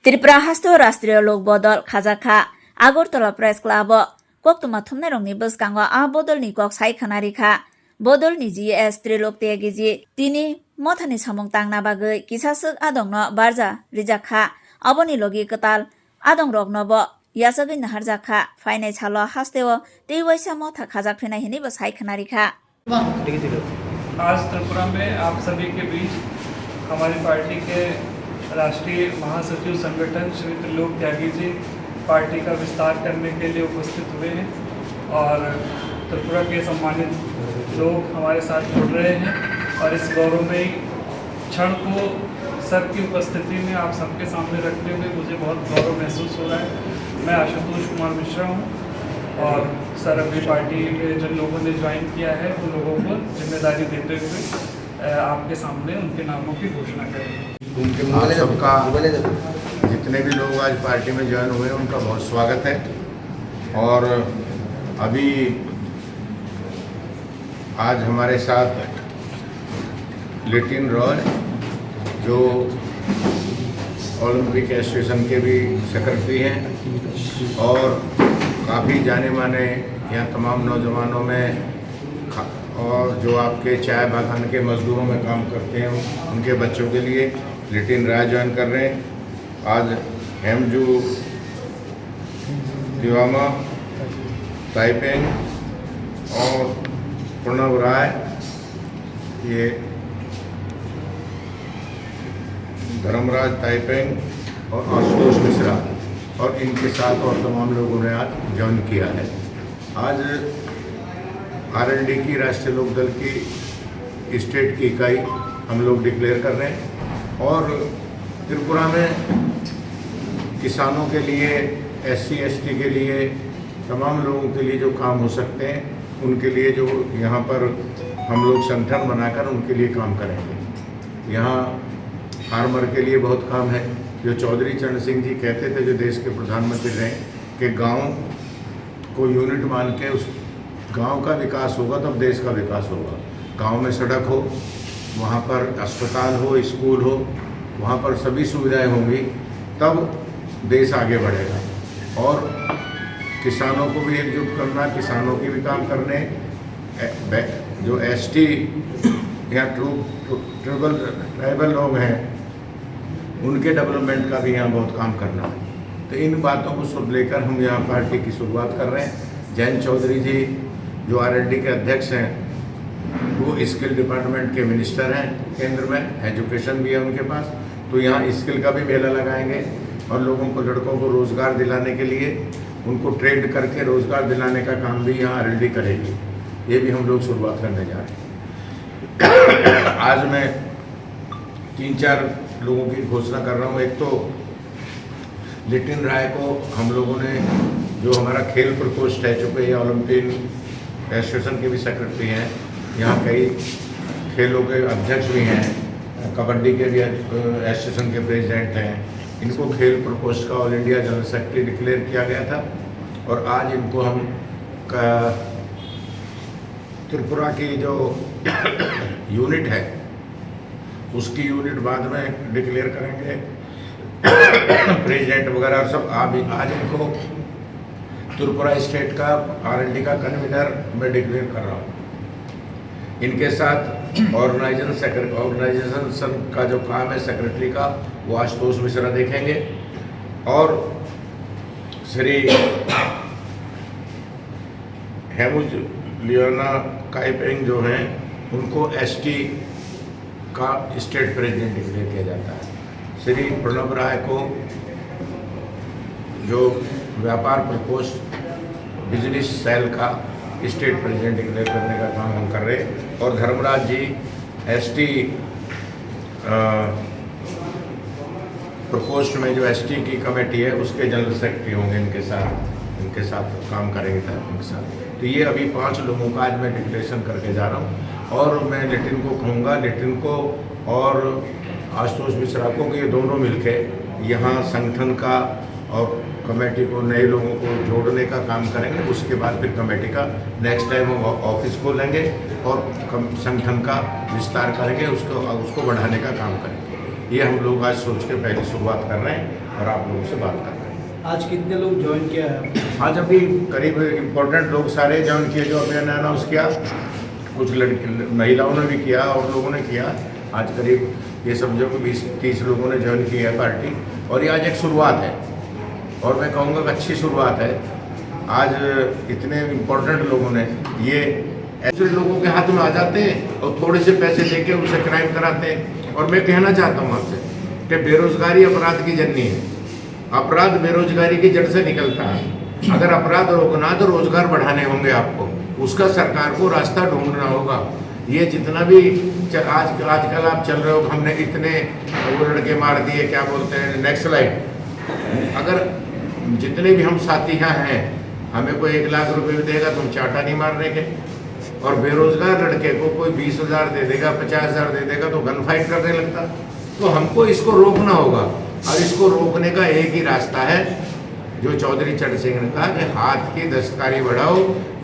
त्रिपुरा हास्त राष्ट्रीय लोकबल दल खाजाखा Agartala press club कोक्तुमा थुमनायरंगनि बसगांगो आ बदलनि कक सायखानारिखा बदलनि GS त्रिलोक तेगिजि तिनि मथानि samung tangna bagui kisasuk adongno barja rijaka aboni logi ketal adong roknobo yasagui naharjaka fainai salo hasteo teiwaisa motha khajak phenai hini bo सायखानारिखा। आज त्रिपुरा में आप सभी के बीच हमारी पार्टी के राष्ट्रीय महासचिव संगठन श्री त्रिलोक त्यागी जी पार्टी का विस्तार करने के लिए उपस्थित हुए हैं और त्रिपुरा के सम्मानित लोग हमारे साथ जुड़ रहे हैं और इस गौरवमयी क्षण को सर की उपस्थिति में आप सबके सामने रखते हुए मुझे बहुत गौरव महसूस हो रहा है। मैं आशुतोष कुमार मिश्रा हूँ और सर अभी पार्टी में जिन लोगों ने ज्वाइन किया है उन लोगों को जिम्मेदारी देते हुए आपके सामने उनके नामों की घोषणा करेंगे। आप सबका जितने भी लोग आज पार्टी में ज्वाइन हुए उनका बहुत स्वागत है। और अभी आज हमारे साथ लिटिन रॉय जो ओलंपिक एसोसिएशन के भी सेक्रेटरी हैं और काफ़ी जाने माने यहाँ तमाम नौजवानों में और जो आपके चाय बागान के मजदूरों में काम करते हैं उनके बच्चों के लिए लिटिन राय ज्वाइन कर रहे हैं। आज हेमजू तिवामा ताइपेंग और प्रणव राय ये धर्मराज ताइपेंग और आशुतोष मिश्रा और इनके साथ और तमाम लोगों ने आज ज्वाइन किया है। आज RLD की राष्ट्रीय लोकदल की स्टेट की इकाई हम लोग डिक्लेयर कर रहे हैं और त्रिपुरा में किसानों के लिए SC ST के लिए तमाम लोगों के लिए जो काम हो सकते हैं उनके लिए जो यहाँ पर हम लोग संगठन बनाकर उनके लिए काम करेंगे। यहाँ फार्मर के लिए बहुत काम है। जो चौधरी चरण सिंह जी कहते थे जो देश के प्रधानमंत्री रहे कि गांव को यूनिट मान के उस गांव का विकास होगा तब देश का विकास होगा। गांव में सड़क हो, वहाँ पर अस्पताल हो, स्कूल हो, वहाँ पर सभी सुविधाएं होंगी तब देश आगे बढ़ेगा। और किसानों को भी एकजुट करना, किसानों के भी काम करने, जो ST या ट्राइबल लोग हैं उनके डेवलपमेंट का भी यहाँ बहुत काम करना है। तो इन बातों को सब लेकर हम यहाँ पार्टी की शुरुआत कर रहे हैं। जयंत चौधरी जी जो RLD के अध्यक्ष हैं वो स्किल डिपार्टमेंट के मिनिस्टर हैं केंद्र में, एजुकेशन भी है उनके पास। तो यहाँ स्किल का भी मेला लगाएंगे और लोगों को लड़कों को रोज़गार दिलाने के लिए उनको ट्रेंड करके रोज़गार दिलाने का काम भी यहाँ RLD करेगी। ये भी हम लोग शुरुआत करने जा रहे हैं। आज मैं 3-4 लोगों की घोषणा कर रहा हूँ। एक तो लिटिन राय को हम लोगों ने जो हमारा खेल प्रकोष्ठ है, चूँकि ये ओलंपिक एसोसिएशन के भी सेक्रेटरी हैं, यहाँ कई खेलों के अध्यक्ष भी हैं, कबड्डी के भी एसोसिएशन के प्रेसिडेंट हैं, इनको खेल प्रकोष्ठ का all India general secretary declare किया गया था। और आज इनको हम त्रिपुरा की जो यूनिट है उसकी यूनिट बाद में डिक्लेयर करेंगे प्रेसिडेंट वगैरह और सब। आज इनको त्रिपुरा स्टेट का RLD का कन्वीनर मैं डिक्लेयर कर रहा हूँ। इनके साथ ऑर्गेनाइजेशन का जो काम है सेक्रेटरी का वो आशुतोष मिश्रा देखेंगे और श्री हेमुज लियोना काइपेंग जो हैं उनको ST का स्टेट प्रेसिडेंट डिक्लेयर किया जाता है। श्री प्रणव राय को जो व्यापार प्रकोष्ठ बिजनेस सेल का स्टेट प्रेसिडेंट डिक्लेयर करने का काम हम कर रहे हैं। और धर्मराज जी ST प्रकोष्ठ में जो ST की कमेटी है उसके जनरल सेक्रेटरी होंगे। इनके साथ काम करेंगे इनके साथ। तो ये अभी 5 लोगों का आज मैं डिक्लेरेशन करके जा रहा हूँ। और मैं लिटिन को कहूँगा, लिटिन को और आशुतोष मिश्रा को कि ये दोनों मिलके यहाँ संगठन का और कमेटी को नए लोगों को जोड़ने का काम करेंगे। उसके बाद फिर कमेटी का नेक्स्ट टाइम हम ऑफिस खोलेंगे और संगठन का विस्तार करेंगे, उसको बढ़ाने का काम करेंगे। ये हम लोग आज सोच के पहली शुरुआत कर रहे हैं और आप लोगों से बात कर रहे हैं। आज कितने लोग ज्वाइन किया है? आज अभी करीब इम्पोर्टेंट लोग सारे ज्वाइन किए जो अभी अनाउंस किया, कुछ लड़की महिलाओं ने भी किया और लोगों ने किया। आज करीब ये समझो कि 20-30 लोगों ने ज्वाइन की है पार्टी, और ये आज एक शुरुआत है और मैं कहूँगा कि अच्छी शुरुआत है। आज इतने इम्पोर्टेंट लोगों ने ये ऐसे लोगों के हाथ में आ जाते हैं और थोड़े से पैसे देके उनसे क्राइम कराते हैं। और मैं कहना चाहता हूँ आपसे कि बेरोजगारी अपराध की जननी है। अपराध बेरोजगारी की जड़ से निकलता है। अगर अपराध रोकना तो रोजगार बढ़ाने होंगे आपको, उसका सरकार को रास्ता ढूंढना होगा। ये जितना भी आजकल आप चल रहे हो, हमने इतने वो लड़के मार दिए, क्या बोलते हैं, नक्सलाइट। अगर जितने भी हम साथी यहाँ हैं, हमें कोई 1 लाख रुपए भी देगा तो हम चाटा नहीं मारने के, और बेरोजगार लड़के को कोई 20,000 दे देगा, 50,000 दे देगा तो गन फाइट करने लगता। तो हमको इसको रोकना होगा, और इसको रोकने का एक ही रास्ता है जो चौधरी चरण सिंह ने कहा कि हाथ की दस्तकारी बढ़ाओ,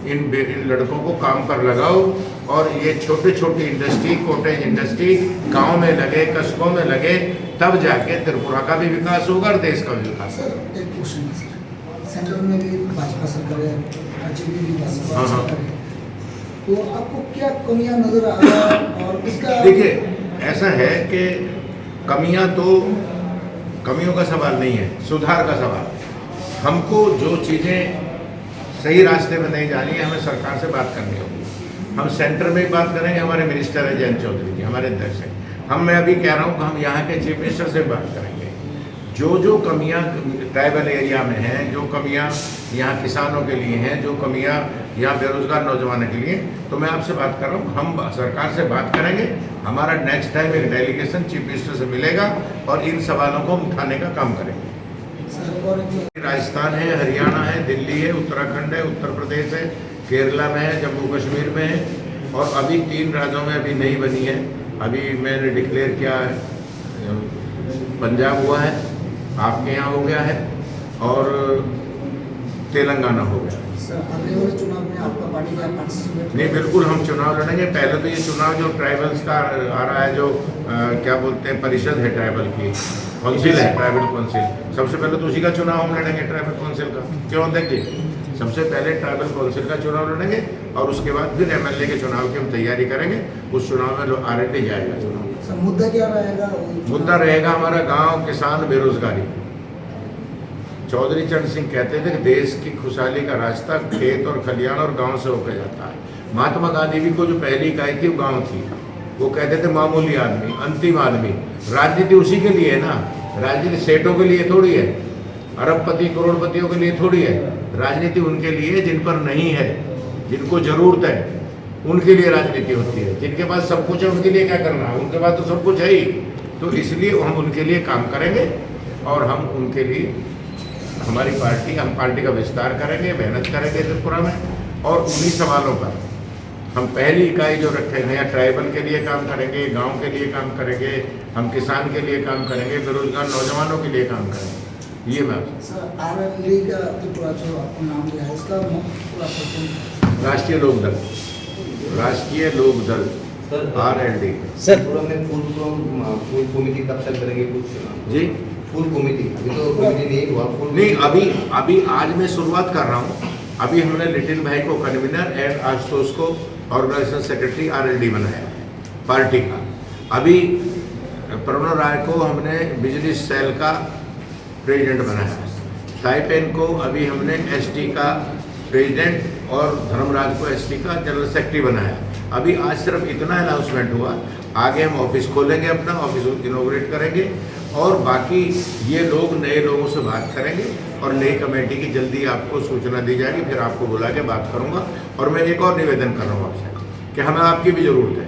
इन लड़कों को काम पर लगाओ, और ये छोटी छोटी इंडस्ट्री, कॉटेज इंडस्ट्री गांव में लगे, कस्बों में लगे, तब जाके त्रिपुरा का भी विकास होगा और देश का भी विकास होगा। एक क्वेश्चन है सर, सेंट्रल में भी भाजपा सरकार है, राज्य में भी भाजपा सरकार है, तो आपको क्या कमियां नजर आ रहा है? और इसका देखिए, ऐसा है कि कमियों का सवाल नहीं है, सुधार का सवाल। हमको जो चीज़ें सही रास्ते में नहीं जानी है, हमें सरकार से बात करनी होगी। हम सेंटर में बात करेंगे, हमारे मिनिस्टर है जयंत चौधरी जी, हमारे अध्यक्ष हैं। मैं अभी कह रहा हूँ कि हम यहाँ के चीफ मिनिस्टर से बात करेंगे। जो कमियाँ ट्राइबल एरिया में हैं, जो कमियाँ यहाँ किसानों के लिए हैं, जो कमियाँ यहाँ बेरोजगार नौजवानों के लिए, तो मैं आपसे बात कर रहा हूँ, हम सरकार से बात करेंगे। हमारा नेक्स्ट टाइम एक डेलीगेशन चीफ मिनिस्टर से मिलेगा और इन सवालों को उठाने का काम करेंगे। राजस्थान है, हरियाणा है, दिल्ली है, उत्तराखंड है, उत्तर प्रदेश है, केरला में है, जम्मू कश्मीर में है, और अभी 3 राज्यों में अभी नहीं बनी है। अभी मैंने डिक्लेयर किया है, पंजाब हुआ है, आपके यहाँ हो गया है, और तेलंगाना हो गया। सर, अगले वाले चुनाव में आपका पार्टी का पार्टिसिपेट? नहीं, बिल्कुल हम चुनाव लड़ेंगे। पहले तो ये चुनाव जो ट्राइबल्स का आ रहा है, जो क्या बोलते हैं, परिषद है ट्राइबल की, काउंसिल है, ट्राइबल काउंसिल, सबसे पहले तो उसी का चुनाव हम लड़ेंगे, ट्राइबल काउंसिल का। क्यों? देखिए, सबसे पहले ट्राइबल काउंसिल का चुनाव लड़ेंगे और उसके बाद फिर MLA के चुनाव की हम तैयारी करेंगे। उस चुनाव में RLD जाएगा चुनाव। सर, मुद्दा क्या रहेगा? मुद्दा रहेगा हमारा गांव, किसान, बेरोजगारी। चौधरी चरण सिंह कहते थे कि देश की खुशहाली का रास्ता खेत और खलियान और गांव से होकर जाता है। महात्मा गांधी भी को जो पहली इकाई थी वो गांव थी। वो कहते थे मामूली आदमी, अंतिम आदमी। राजनीति उसी के लिए है ना, राजनीति सेठों के लिए थोड़ी है, अरबपति करोड़पतियों के लिए थोड़ी है। राजनीति उनके लिए जिन पर नहीं है, जिनको जरूरत है, उनके लिए राजनीति होती है। जिनके पास सब कुछ है उनके लिए क्या करना है, उनके पास तो सब कुछ है ही। तो इसलिए हम उनके लिए काम करेंगे और हम उनके लिए हम पार्टी का विस्तार करेंगे, मेहनत करेंगे त्रिपुरा में, और उन्हीं सवालों पर हम पहली इकाई जो रखेंगे, या ट्राइबल के लिए काम करेंगे, गांव के लिए काम करेंगे, हम किसान के लिए काम करेंगे, बेरोजगार नौजवानों के लिए काम करेंगे। ये बात। सर, RLD का जो आपको नाम लिया है, इसका राष्ट्रीय लोक दल RLD। सर, में फुल कमेटी कब तक करेंगे कुछ? जी, फुल कमेटी अभी तो कमेटी नहीं हुआ। नहीं, अभी आज मैं शुरुआत कर रहा हूँ। अभी हमने लिटिल भाई को कन्वीनर एंड आशुतोष को ऑर्गेनाइजेशन सेक्रेटरी RLD बनाया है पार्टी का। अभी प्रणव राय को हमने बिजनेस सेल का प्रेसिडेंट बनाया है। ताइपेन को अभी हमने ST का प्रेसिडेंट और धर्मराज को ST का जनरल सेक्रेटरी बनाया। अभी आज सिर्फ इतना अनाउंसमेंट हुआ, आगे हम ऑफिस खोलेंगे, अपना ऑफिस इनॉग्रेट करेंगे, और बाकी ये लोग नए लोगों से बात करेंगे और नई कमेटी की जल्दी आपको सूचना दी जाएगी। फिर आपको बुला के बात करूँगा। और मैं एक और निवेदन कर रहा हूँ आपसे कि हमें आपकी भी ज़रूरत है।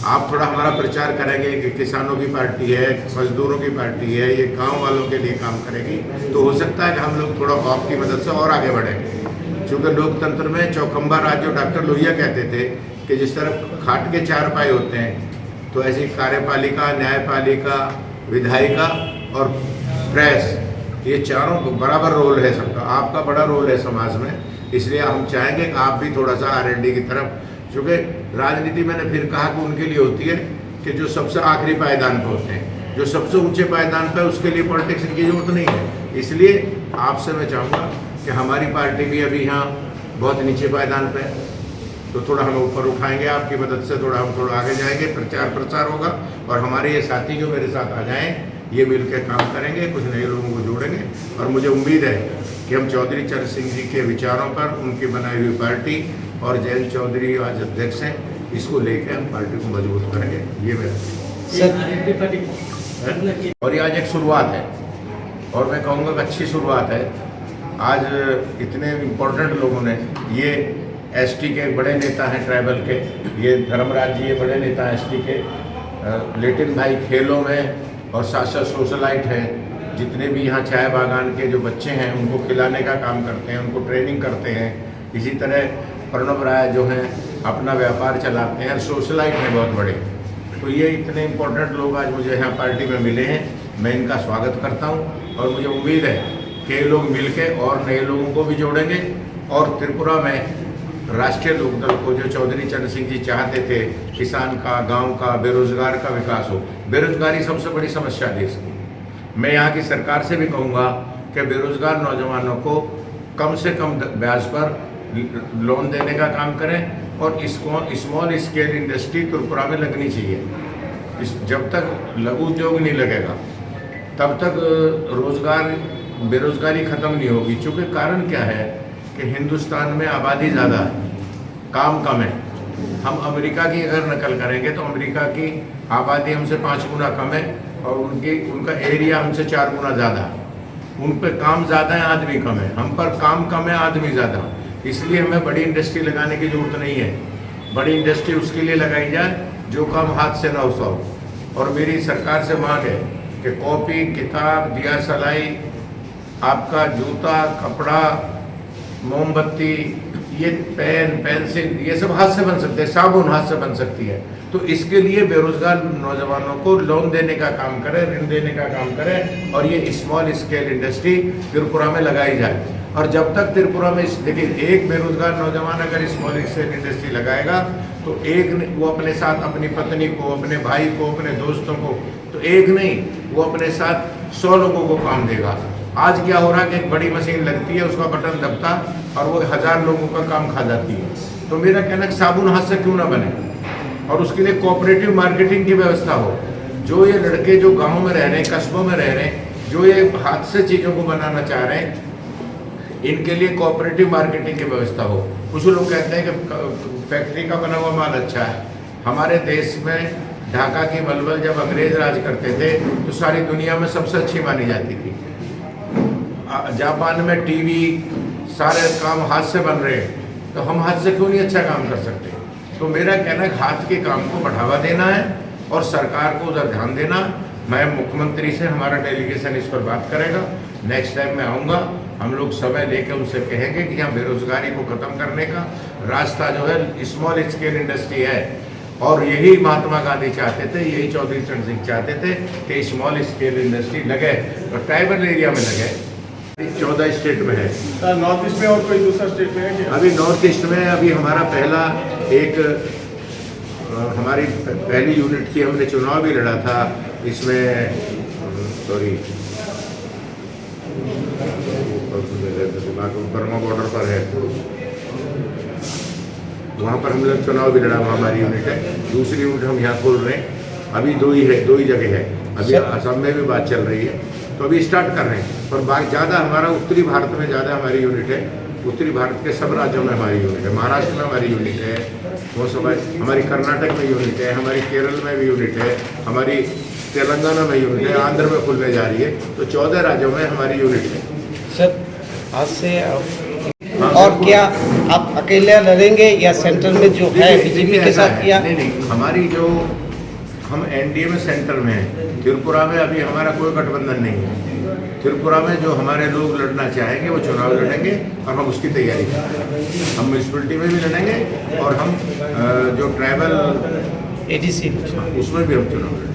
आप थोड़ा हमारा प्रचार करेंगे कि किसानों की पार्टी है, मजदूरों की पार्टी है, ये गांव वालों के लिए काम करेगी, तो हो सकता है कि हम लोग थोड़ा आपकी मदद से और आगे बढ़ेंगे। क्योंकि लोकतंत्र में चौखंबा राज जो डॉक्टर लोहिया कहते थे कि जिस तरह खाट के 4 पाए होते हैं, तो ऐसी कार्यपालिका, न्यायपालिका, विधायिका और प्रेस, ये चारों बराबर रोल है सबका। आपका बड़ा रोल है समाज में, इसलिए हम चाहेंगे कि आप भी थोड़ा सा RLD की तरफ, क्योंकि राजनीति मैंने फिर कहा कि उनके लिए होती है कि जो सबसे आखिरी पायदान पर होते हैं। जो सबसे ऊंचे पायदान पर उसके लिए पॉलिटिक्स की जरूरत नहीं है। इसलिए आपसे मैं चाहूँगा कि हमारी पार्टी भी अभी यहाँ बहुत नीचे पायदान पे है, तो थोड़ा हम ऊपर उठाएंगे, आपकी मदद से हम थोड़ा आगे जाएंगे, प्रचार प्रसार होगा और हमारे ये साथी जो मेरे साथ आ जाएं, ये मिलकर काम करेंगे, कुछ नए लोगों को जोड़ेंगे। और मुझे उम्मीद है कि हम चौधरी चरण सिंह जी के विचारों पर, उनकी बनाई हुई पार्टी और जयंत चौधरी आज अध्यक्ष हैं, इसको लेकर हम पार्टी को मजबूत करेंगे। ये मेरा और ये आज एक शुरुआत है और मैं कहूँगा कि अच्छी शुरुआत है। आज इतने इम्पोर्टेंट लोगों ने, ये एसटी के बड़े नेता हैं ट्राइबल के, ये धर्मराज जी ये बड़े नेता हैं एसटी के, लेटिन भाई खेलों में और साथ साथ सोशलाइट हैं, जितने भी यहाँ चाय बागान के जो बच्चे हैं उनको खिलाने का काम करते हैं, उनको ट्रेनिंग करते हैं। इसी तरह प्रणव राय जो हैं अपना व्यापार चलाते हैं, सोशलाइट हैं बहुत बड़े। तो ये इतने इम्पोर्टेंट लोग आज मुझे यहाँ पार्टी में मिले हैं, मैं इनका स्वागत करता हूँ और मुझे उम्मीद है कि ये लोग मिलके और नए लोगों को भी जोड़ेंगे और त्रिपुरा में राष्ट्रीय लोकदल को, जो चौधरी चरण सिंह जी चाहते थे, किसान का, गांव का, बेरोजगार का विकास हो। बेरोजगारी सबसे बड़ी समस्या देश की। मैं यहाँ की सरकार से भी कहूँगा कि बेरोजगार नौजवानों को कम से कम ब्याज पर लोन देने का काम करें और इसको स्मॉल स्केल इंडस्ट्री त्रिपुरा में लगनी चाहिए। जब तक लघु उद्योग नहीं लगेगा तब तक बेरोजगारी खत्म नहीं होगी। चूँकि कारण क्या है कि हिंदुस्तान में आबादी ज़्यादा है, काम कम है। हम अमेरिका की अगर नकल करेंगे तो अमेरिका की आबादी हमसे 5 गुना कम है और उनका एरिया हमसे 4 गुना ज़्यादा है। उन पर काम ज़्यादा है, आदमी कम है। हम पर काम कम है, आदमी ज़्यादा। इसलिए हमें बड़ी इंडस्ट्री लगाने की ज़रूरत नहीं है। बड़ी इंडस्ट्री उसके लिए लगाई जाए जो काम हाथ से ना हो। और मेरी सरकार से मांग है कि कॉपी, किताब, दिया सलाई, आपका जूता, कपड़ा, मोमबत्ती, ये पेन, पेंसिल, ये सब हाथ से बन सकते हैं, साबुन हाथ से बन सकती है। तो इसके लिए बेरोजगार नौजवानों को लोन देने का काम करें, ऋण देने का काम करें और ये स्मॉल स्केल इंडस्ट्री त्रिपुरा में लगाई जाए। और जब तक त्रिपुरा में देखिए, एक बेरोजगार नौजवान अगर स्मॉल स्केल इंडस्ट्री लगाएगा तो वो अपने साथ अपनी पत्नी को, अपने भाई को, अपने दोस्तों को, तो एक नहीं, वो अपने साथ 100 लोगों को काम देगा। आज क्या हो रहा है कि एक बड़ी मशीन लगती है, उसका बटन दबता और वो 1000 लोगों का काम खा जाती है। तो मेरा कहना है साबुन हाथ से क्यों ना बने और उसके लिए कोऑपरेटिव मार्केटिंग की व्यवस्था हो। जो ये लड़के जो गाँव में रह रहे हैं, कस्बों में रह रहे हैं, जो ये हाथ से चीज़ों को बनाना चाह रहे हैं, इनके लिए कोऑपरेटिव मार्केटिंग की व्यवस्था हो। कुछ लोग कहते हैं कि फैक्ट्री का बना हुआ माल अच्छा है। हमारे देश में ढाका की बलबल जब अंग्रेज राज करते थे तो सारी दुनिया में सबसे अच्छी मानी जाती थी। जापान में टीवी, सारे काम हाथ से बन रहे हैं, तो हम हाथ से क्यों नहीं अच्छा काम कर सकते। तो मेरा कहना है हाथ के काम को बढ़ावा देना है और सरकार को उधर ध्यान देना। मैं मुख्यमंत्री से, हमारा डेलीगेशन इस पर बात करेगा। नेक्स्ट टाइम मैं आऊँगा, हम लोग समय लेकर उनसे कहेंगे कि यहाँ बेरोजगारी को ख़त्म करने का रास्ता जो है स्मॉल स्केल इंडस्ट्री है। और यही महात्मा गांधी चाहते थे, यही चौधरी चरण सिंह चाहते थे कि स्मॉल स्केल इंडस्ट्री लगे और ट्राइबल एरिया में लगे। 14 स्टेट में है। नॉर्थ ईस्ट में और कोई दूसरा स्टेट में है? अभी नॉर्थ ईस्ट में अभी हमारा पहला हमारी पहली यूनिट थी, हमने चुनाव भी लड़ा था। इसमें बर्मा बॉर्डर पर है, वहाँ पर हम लोग चुनाव भी लड़ा, वहाँ हमारी यूनिट है। दूसरी यूनिट हम यहाँ खोल रहे हैं, अभी 2 ही जगह है। अभी असम में भी बात चल रही है, तो अभी स्टार्ट कर रहे हैं। पर बाकी ज़्यादा हमारा उत्तरी भारत में ज़्यादा हमारी यूनिट है। उत्तरी भारत के सब राज्यों में हमारी यूनिट है। महाराष्ट्र में हमारी यूनिट है, वो सब हमारी कर्नाटक में यूनिट है, हमारी केरल में भी यूनिट है, हमारी तेलंगाना में यूनिट है, आंध्र में खुलने जा रही है। तो 14 राज्यों में हमारी यूनिट है। सर आज से और क्या आप अकेले लड़ेंगे या सेंटर में जो है बीजेपी के साथ किया? नहीं, हमारी जो हम एनडीए में सेंटर में हैं, त्रिपुरा में अभी हमारा कोई गठबंधन नहीं है। त्रिपुरा में जो हमारे लोग लड़ना चाहेंगे वो चुनाव लड़ेंगे और हम उसकी तैयारी करेंगे। हम म्यूनसिपलिटी में भी लड़ेंगे और हम जो ट्राइबल एडीसी उसमें भी हम चुनाव लड़ेंगे।